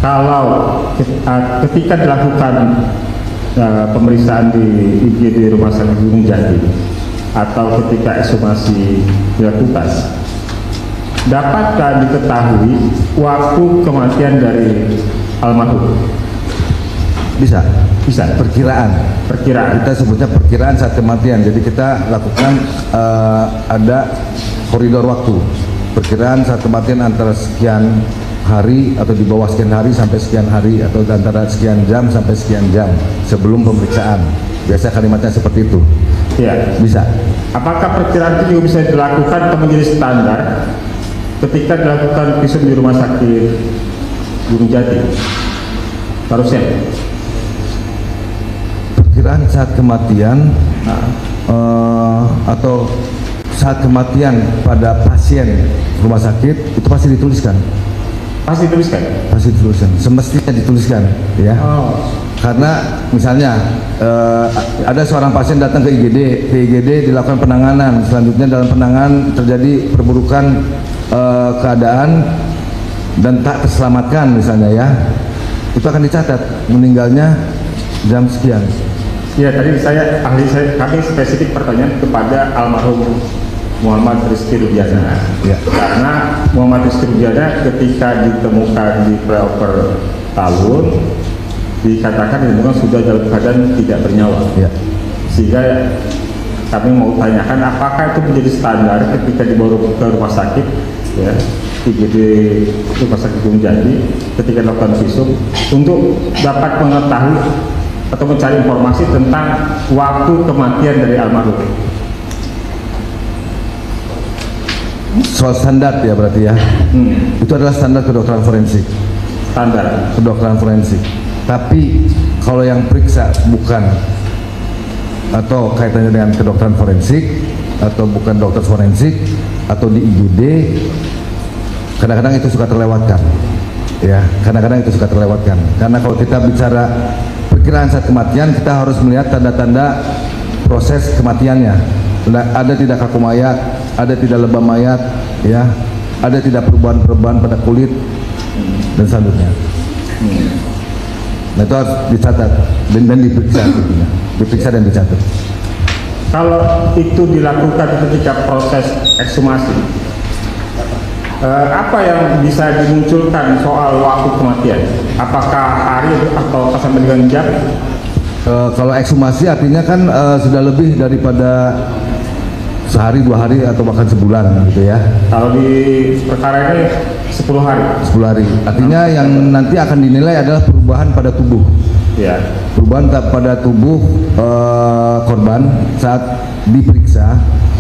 kalau ketika dilakukan pemeriksaan di IGD Rumah Sakit Gunung Jati atau ketika ekshumasi dilakukan, dapatkah diketahui waktu kematian dari almarhum? Bisa. Perkiraan. Kita sebutnya perkiraan saat kematian. Jadi kita lakukan ada koridor waktu. Perkiraan saat kematian antara sekian hari atau di bawah sekian hari sampai sekian hari, atau antara sekian jam sampai sekian jam sebelum pemeriksaan. Biasa kalimatnya seperti itu. Iya. Bisa. Apakah perkiraan itu juga bisa dilakukan atau menjadi standar ketika dilakukan visum di Rumah Sakit Gunung Jati? Harusnya. Perkiraan saat kematian atau saat kematian pada pasien rumah sakit itu pasti dituliskan. Pasti dituliskan. Semestinya dituliskan, ya. Karena misalnya ada seorang pasien datang ke IGD dilakukan penanganan, selanjutnya dalam penanganan terjadi perburukan keadaan dan tak terselamatkan misalnya, ya, itu akan dicatat meninggalnya jam sekian. Ya, tadi kami spesifik pertanyaan kepada almarhum Muhammad Rizky Rudiana. Ya. Karena Muhammad Rizky Rudiana ketika ditemukan di pre-oper talun ditemukan sudah dalam keadaan tidak bernyawa. Ya. Sehingga kami mau tanyakan apakah itu menjadi standar ketika dibawa ke rumah sakit, ya, IGD Rumah Sakit Gunung Jati ketika melakukan visum untuk dapat mengetahui atau mencari informasi tentang waktu kematian dari almarhum. Soal standar ya berarti ya. Itu adalah standar kedokteran forensik. Standar kedokteran forensik. Tapi kalau yang periksa bukan atau kaitannya dengan kedokteran forensik atau bukan dokter forensik atau di IGD, kadang-kadang itu suka terlewatkan. Ya, kadang-kadang itu suka terlewatkan. Karena kalau kita bicara perkiraan saat kematian, kita harus melihat tanda-tanda proses kematiannya. Ada tidak kaku mayat, ada tidak lebam mayat, ya, ada tidak perubahan-perubahan pada kulit dan selanjutnya. Nah, itu harus dicatat dan diperiksa dan dicatat. Kalau itu dilakukan ketika proses ekshumasi, apa yang bisa dimunculkan soal waktu kematian? Apakah hari atau sampai dengan jam? Kalau ekshumasi artinya kan sudah lebih daripada sehari, 2 hari atau bahkan sebulan gitu ya. Kalau di perkara ini 10 hari. 10 hari. Artinya yang nanti akan dinilai adalah perubahan pada tubuh. Ya. Perubahan pada tubuh korban saat diperiksa,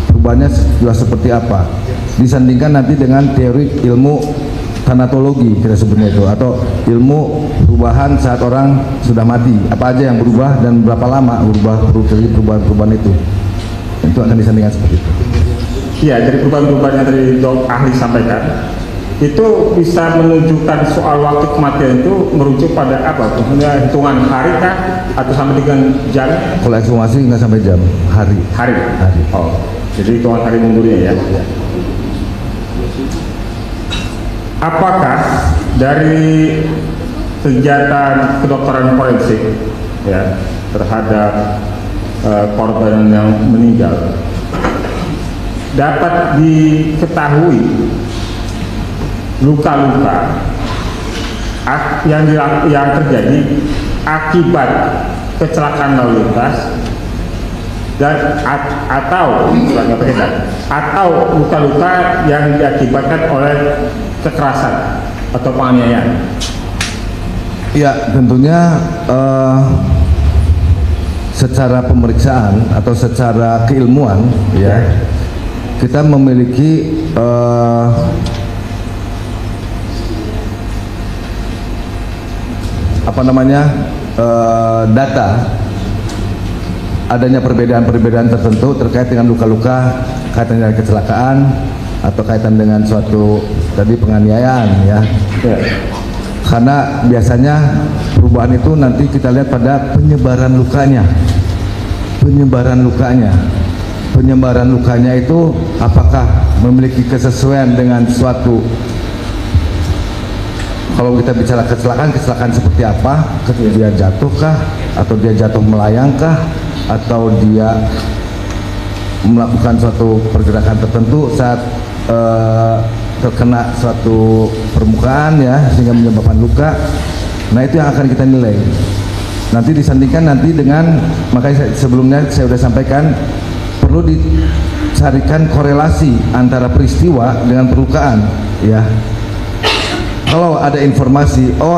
perubahannya sudah seperti apa. Disandingkan nanti dengan teori ilmu tanatologi kita sebutnya itu, atau ilmu perubahan saat orang sudah mati, apa aja yang berubah dan berapa lama perubahan-perubahan itu akan disandingkan seperti itu. Iya, dari perubahan-perubahan yang tadi ahli sampaikan itu bisa menunjukkan soal waktu kematian itu merujuk pada apa? Hitungan hari kah atau sampai dengan jam? Kalau ekshumasi nggak sampai jam, hari. Oh, jadi hitungan hari mundurnya ya. Apakah dari kegiatan kedokteran forensik ya terhadap korban yang meninggal dapat diketahui luka-luka yang terjadi akibat kecelakaan lalu lintas dan atau luka-luka yang diakibatkan oleh kekerasan atau penganiayaan? Ya, tentunya secara pemeriksaan atau secara keilmuan ya, kita memiliki data adanya perbedaan-perbedaan tertentu terkait dengan luka-luka kaitan dengan kecelakaan atau kaitan dengan suatu tadi penganiayaan ya. Karena biasanya perubahan itu nanti kita lihat pada penyebaran lukanya. Penyebaran lukanya itu apakah memiliki kesesuaian dengan suatu, kalau kita bicara kecelakaan seperti apa? Dia jatuhkah, atau dia jatuh melayangkah, atau dia melakukan suatu pergerakan tertentu saat terkena suatu permukaan ya sehingga menyebabkan luka. Nah itu yang akan kita nilai. Nanti disandingkan nanti dengan, makanya sebelumnya saya sudah sampaikan perlu dicarikan korelasi antara peristiwa dengan perlukaan ya. Kalau ada informasi, oh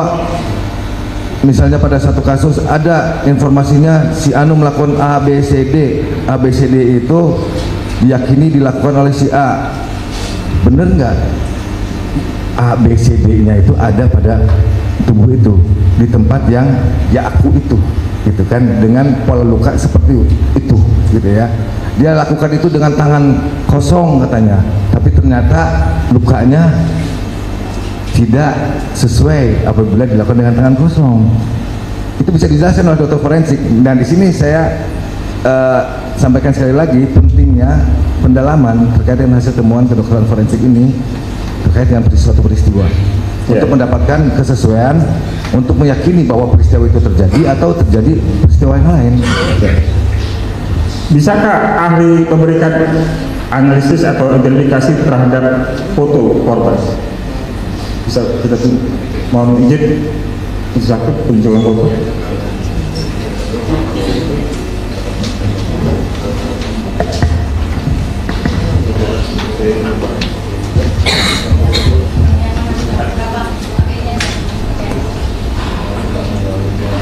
misalnya pada satu kasus ada informasinya si Anu melakukan ABCD itu diyakini dilakukan oleh si A, bener nggak? ABCD-nya itu ada pada tubuh itu di tempat yang ya aku itu, gitu kan, dengan pola luka seperti itu, gitu ya. Dia lakukan itu dengan tangan kosong katanya, tapi ternyata lukanya tidak sesuai apabila dilakukan dengan tangan kosong. Itu bisa dijelaskan oleh dokter forensik. Dan di sini saya sampaikan sekali lagi pentingnya pendalaman terkait dengan hasil temuan kedokteran forensik ini terkait dengan suatu peristiwa untuk mendapatkan kesesuaian, untuk meyakini bahwa peristiwa itu terjadi atau terjadi peristiwa yang lain. Bisakah ahli memberikan analisis atau identifikasi terhadap foto korban? Bisa kita mohon izin satu penunjukan foto.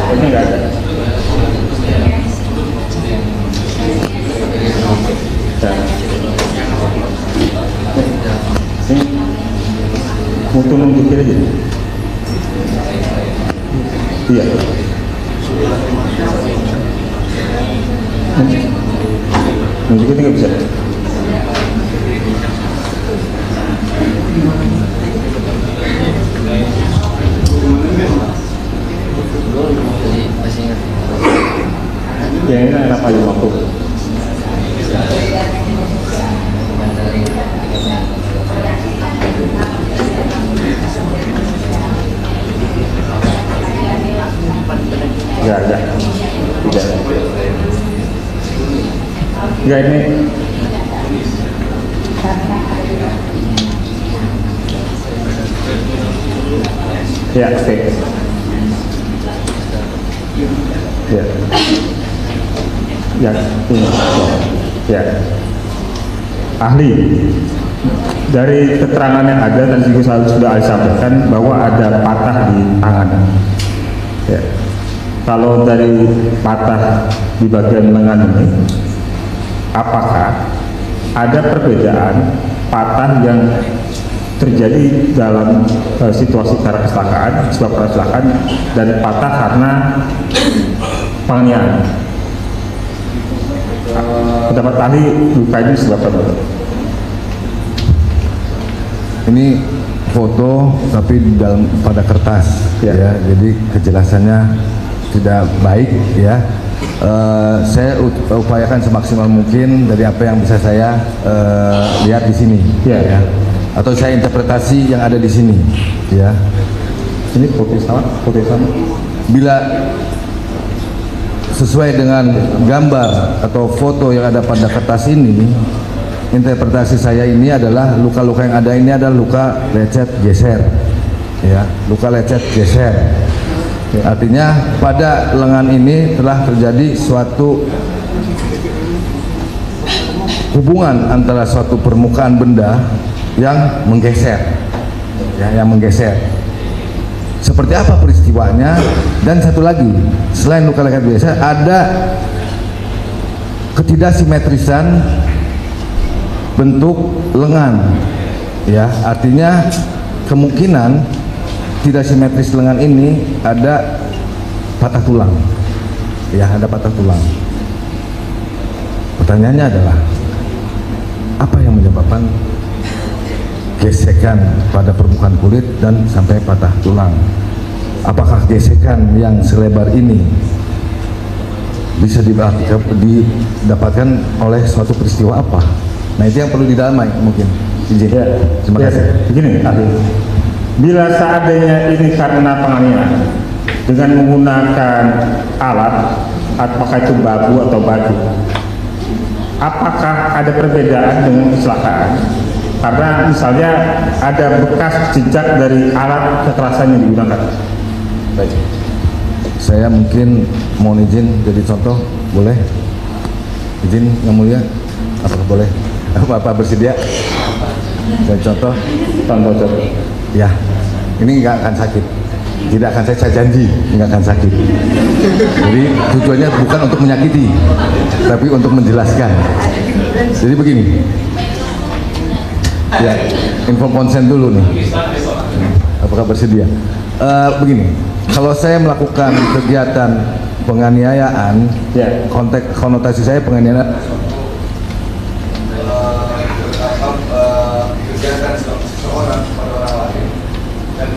Ini enggak ada. Foto nunjukin aja. Iya. Nunjukin nggak bisa. Ya ini enak aja waktu. Ya. Ya ini. Ya, oke. Ya. Ya, ini. Ya. Ahli. Dari keterangan yang ada dan juga sudah disampaikan bahwa ada patah di tangan. Ya. Kalau dari patah di bagian lengan ini, apakah ada perbedaan patah yang terjadi dalam situasi karena kecelakaan, sebab kecelakaan, dan patah karena penganiayaan? Pendapat ahli luka ini sebabnya apa? Ini foto tapi dalam pada kertas ya, jadi kejelasannya tidak baik ya. Saya upayakan semaksimal mungkin dari apa yang bisa saya lihat di sini ya. Atau saya interpretasi yang ada di sini ya. Ini foto sama. Bila sesuai dengan gambar atau foto yang ada pada kertas ini, interpretasi saya ini adalah luka-luka yang ada ini adalah luka lecet geser ya, luka lecet geser. Artinya pada lengan ini telah terjadi suatu hubungan antara suatu permukaan benda yang menggeser ya, yang menggeser. Seperti apa peristiwanya? Dan satu lagi, selain luka lecet geser, ada ketidaksimetrisan bentuk lengan ya, artinya kemungkinan tidak simetris lengan ini ada patah tulang ya, ada patah tulang. Pertanyaannya adalah apa yang menyebabkan gesekan pada permukaan kulit dan sampai patah tulang? Apakah gesekan yang selebar ini bisa didapatkan oleh suatu peristiwa apa? Nah itu yang perlu didalami mungkin. Izin. Ya, terima kasih. Begini, ahli. Bila seandainya ini karena penganiayaan dengan menggunakan alat, apakah itu babu atau batu, apakah ada perbedaan dengan kecelakaan? Karena misalnya ada bekas jejak dari alat kekerasan yang digunakan. Baik. Saya mungkin mohon izin jadi contoh, boleh? Izin Yang Mulia, apakah boleh? Bapak bersedia? Jadi contoh? Contoh. Ya, ini nggak akan sakit. Tidak akan saya janji, nggak akan sakit. Jadi tujuannya bukan untuk menyakiti, tapi untuk menjelaskan. Jadi begini. Ya, info konsen dulu nih. Apakah bersedia? Begini, kalau saya melakukan kegiatan penganiayaan, Ya. konteks konotasi saya penganiayaan. Kegiatan seseorang pada orang lain dan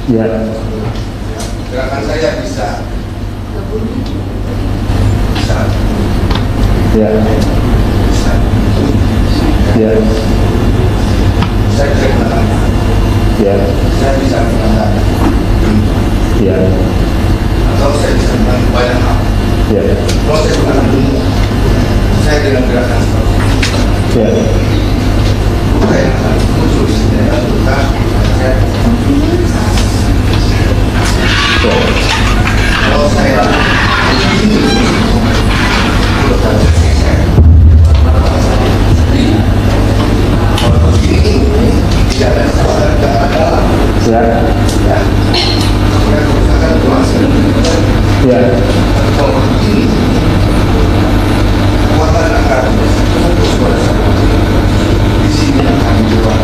Ya. gerakan saya bisa. Ya. Ya. Saya bisa mengatakan. Ya. Saya bisa mengatakan. Ya. Atau saya bisa mengatakan banyak hal. Ya. Kalau saya mengatakan dulu, saya dengan gerakan seperti itu. Ya. Luka yang akan muncul di sini adalah luka saya. Kalau saya ini luka saya. Kalau begini tidak ada salah, tidak ada. Ya. Ya, saya kerusakan tulang Ya. kalau begini kekuatan akan fokus pada saya. Di sini akan dijual.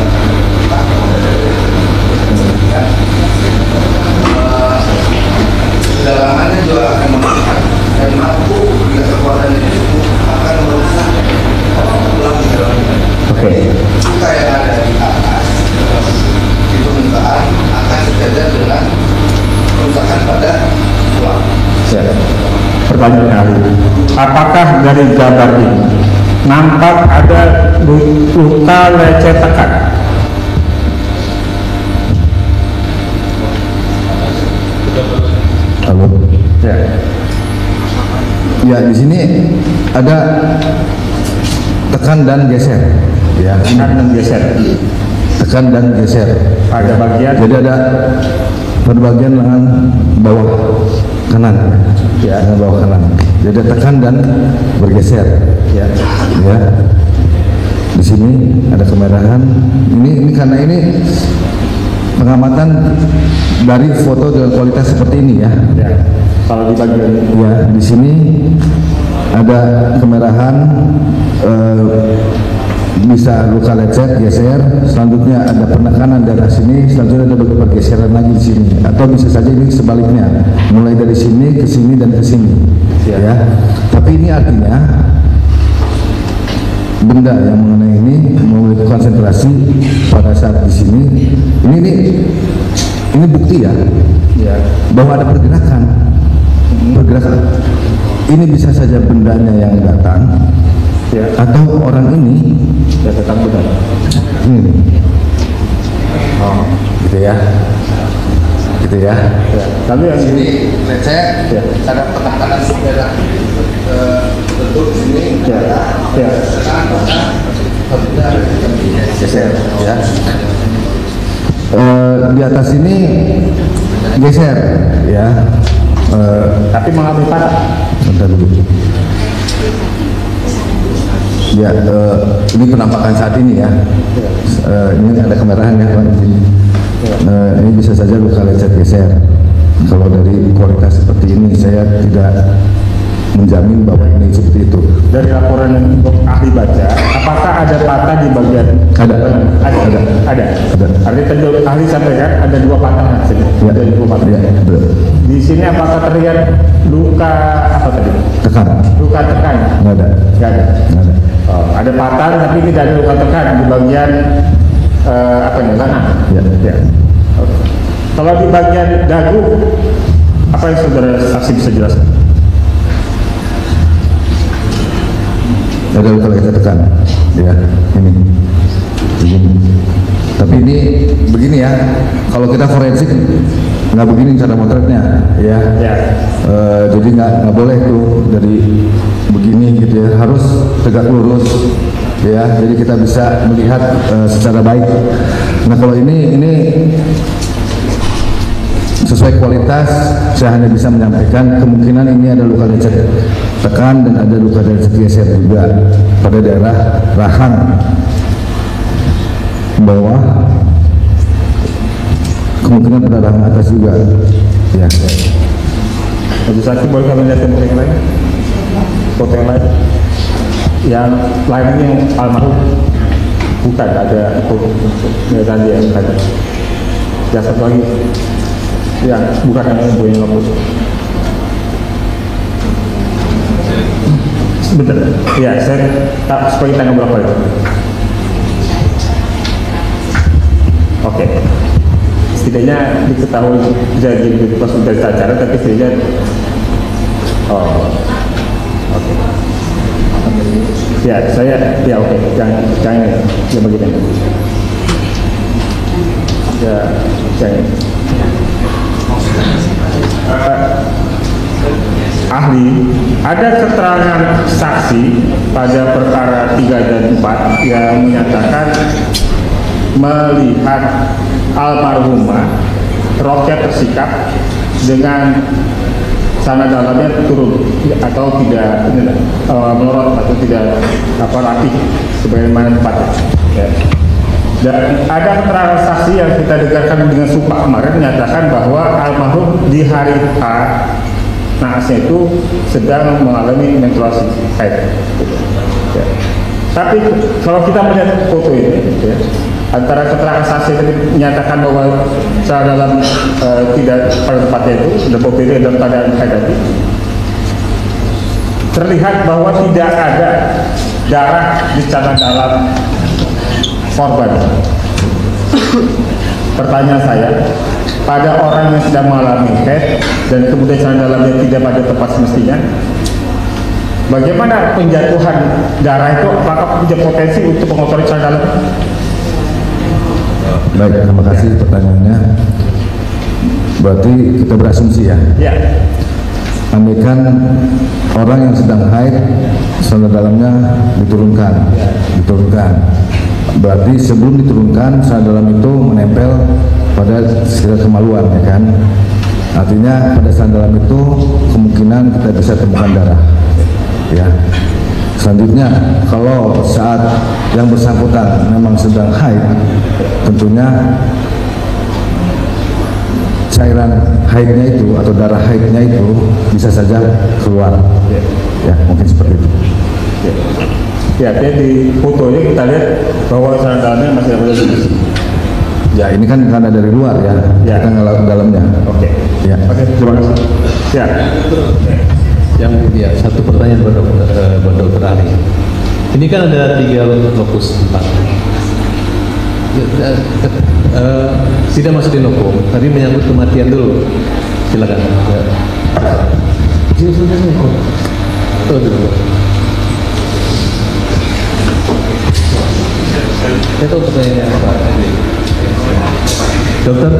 Kedalamannya juga akan merusak dan mampu bila kekuatan itu akan merusak tulang di dalamnya. Oke. Luka yang ada di atas di permukaan akan sejajar dengan kerusakan pada tulang. Ya. Pertanyaan ahli, apakah dari gambar ini nampak ada luka lecet tekan? Halo. Ya. Ya, di sini ada tekan dan geser. Ya, Tekan dan geser. tekan dan geser. Pada bagian. Jadi ada pada bagian lengan bawah kanan. Ya, lengan bawah kanan. Jadi ada tekan dan bergeser. Ya. Ya. Di sini ada kemerahan. Ini karena ini pengamatan dari foto dengan kualitas seperti ini ya. Ya. Kalau di bagian Ya, di sini ada kemerahan, bisa luka lecet, geser. Selanjutnya ada penekanan darah sini. Selanjutnya ada pergeseran lagi di sini. Atau bisa saja ini sebaliknya, mulai dari sini ke sini dan ke sini. Ya. Tapi ini artinya benda yang mengenai ini memiliki konsentrasi pada saat di sini. Ini bukti ya, ya. bahwa ada pergerakan. Ini bisa saja bendanya yang datang, Ya. atau orang ini Ya, tetap benar. ini, Oh. gitu ya. Ya. Tapi yang Sini lecet, Ya. ada penekanan darah bentuk sini, Ya. Ya. geser, ya. Di atas ini geser, ya. Tapi mengambil patah. Bentar dulu. Ya, ini penampakan saat ini ya. Ini ada kemerahan ya, Pak. Ini bisa saja luka lecet geser. Kalau dari kualitas seperti ini, saya tidak menjamin bahwa ini seperti itu. Dari laporan yang ahli baca, apakah ada patah di bagian? Ada. Ada. Artinya tadi ahli sampaikan ada dua patah di sini. Ya. Ada dua patah. Ya, betul. Di sini apakah terlihat luka apa tadi? Tekan. Luka tekan? Nggak ada. Nggak ada. Nggak ada. Oh, ada patah tapi tidak ada luka tekan di bagian apa nih? Lengan. Ya. Ya. Oke. Kalau di bagian dagu, apa yang saudara saksi bisa jelaskan? Ada luka lecet tekan. Ya, ini. Tapi ini begini ya, kalau kita forensik nggak begini cara motretnya, ya. Ya. Jadi nggak boleh tuh dari begini gitu ya, harus tegak lurus, ya. Jadi kita bisa melihat secara baik. Nah kalau ini sesuai kualitas, saya hanya bisa menyampaikan kemungkinan ini ada luka lecet tekan dan ada luka lecet geser juga pada daerah rahang bawah, kemungkinan pada rahang atas juga, ya. Majelis Hakim boleh kami lihat tempat yang lain, foto yang lain, yang lainnya yang almarhum bukan ada foto tadi yang tadi. Ya satu lagi, ya bukan yang ibu yang lapor. Sebentar, ya saya tak supaya kita ngobrol apa. Oke. Setidaknya diketahui bisa jadi konsultasi acara, tapi setidaknya oke. Ya saya ya oke. Jangan ya begini. Ya jangan. Ahli, ada keterangan saksi pada perkara 3 dan 4 yang menyatakan melihat almarhumah roknya tersikat dengan sana dalamnya turun atau tidak melorot atau tidak rapih sebagaimana tempatnya. Ya. Dan ada keterangan saksi yang kita dengarkan dengan sumpah kemarin menyatakan bahwa almarhum di hari H naasnya itu sedang mengalami menstruasi haid. Ya. Tapi kalau kita melihat foto ini, ya, antara keterangan saksi yang menyatakan bahwa secara dalam tidak pada tempatnya itu dan foto ini dalam keadaan haid tadi, terlihat bahwa tidak ada darah di celana dalam korban. Pertanyaan saya, pada orang yang sedang mengalami haid dan kemudian celana dalamnya tidak pada tempat semestinya, bagaimana penjatuhan darah itu? Apakah punya potensi untuk mengotori celana dalam? Baik, terima kasih pertanyaannya. Berarti kita berasumsi ya. Ya. Andaikan orang yang sedang haid, celana dalamnya diturunkan. Berarti sebelum diturunkan, celana dalam itu menempel pada sekitar kemaluan, ya kan? Artinya pada celana dalam itu kemungkinan kita bisa temukan darah. Ya. Selanjutnya, kalau saat yang bersangkutan memang sedang haid, tentunya cairan haidnya itu atau darah haidnya itu bisa saja keluar. Ya, mungkin seperti itu. Ya, di fotonya kita lihat bahwa celana dalamnya masih ada di. Ya, ini kan karena dari luar ya. Kita ngelak ke dalamnya. Oke. Ya. Oke, terima kasih. Ya. Yang ya satu pertanyaan buat dokter ahli. Ini kan ada 3 lokus tempat. Tidak masuk di lokum, tapi menyangkut kematian dulu. Silakan. Ya. Saya tahu pertanyaannya apa. Dokter,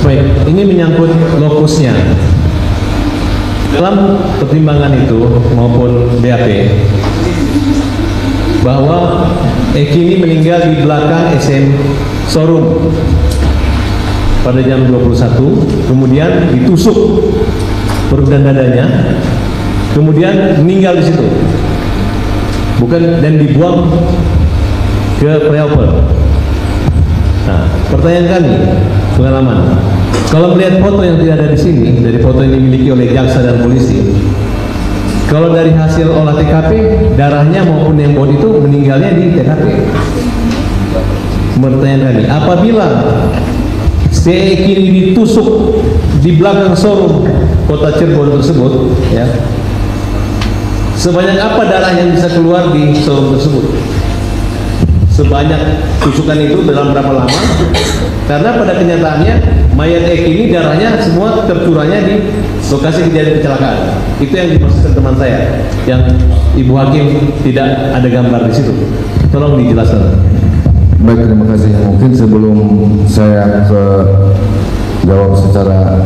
baik, ini menyangkut lokusnya. Dalam pertimbangan itu maupun BAP bahwa Eki ini meninggal di belakang SM showroom pada jam 21, kemudian ditusuk perut dan dadanya, kemudian meninggal di situ, dan dibuang ke preopel. Nah, pertanyaan kami, pengalaman, kalau melihat foto yang tidak ada di sini, dari foto yang dimiliki oleh jaksa dan polisi, kalau dari hasil olah TKP, darahnya maupun yang body itu meninggalnya di TKP. Pertanyaan kami, apabila CE kini ditusuk di belakang showroom kota Cirebon tersebut, ya, sebanyak apa darah yang bisa keluar di showroom tersebut? Sebanyak tusukan itu dalam berapa lama? Karena pada kenyataannya mayat Eki ini darahnya semua tercurahnya di lokasi kejadian kecelakaan. Itu yang diproses teman saya, yang Ibu Hakim tidak ada gambar di situ. Tolong dijelaskan. Baik, terima kasih. Mungkin sebelum saya jawab secara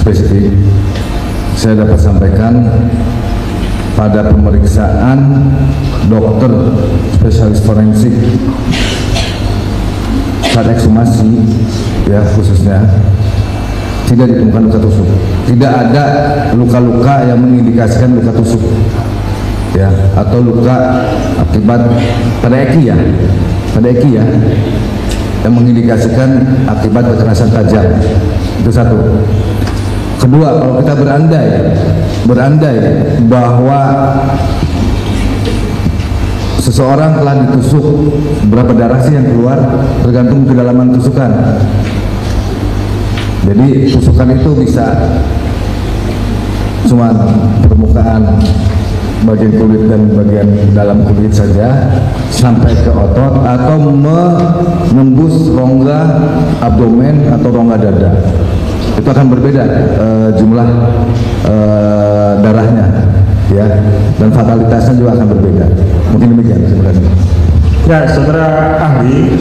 spesifik, saya dapat sampaikan pada pemeriksaan dokter spesialis forensik saat ekshumasi, ya khususnya, tidak ditemukan luka tusuk. Tidak ada luka-luka yang mengindikasikan luka tusuk, ya, atau luka akibat pada eki ya, yang mengindikasikan akibat kekerasan tajam. Itu satu. Kedua, kalau kita berandai bahwa seseorang telah ditusuk, berapa darah sih yang keluar tergantung kedalaman tusukan. Jadi tusukan itu bisa cuma permukaan bagian kulit dan bagian dalam kulit saja sampai ke otot, atau menembus rongga abdomen atau rongga dada. Itu akan berbeda jumlah darahnya, ya, dan fatalitasnya juga akan berbeda. Mungkin demikian. Terima kasih. Ya, saudara ahli,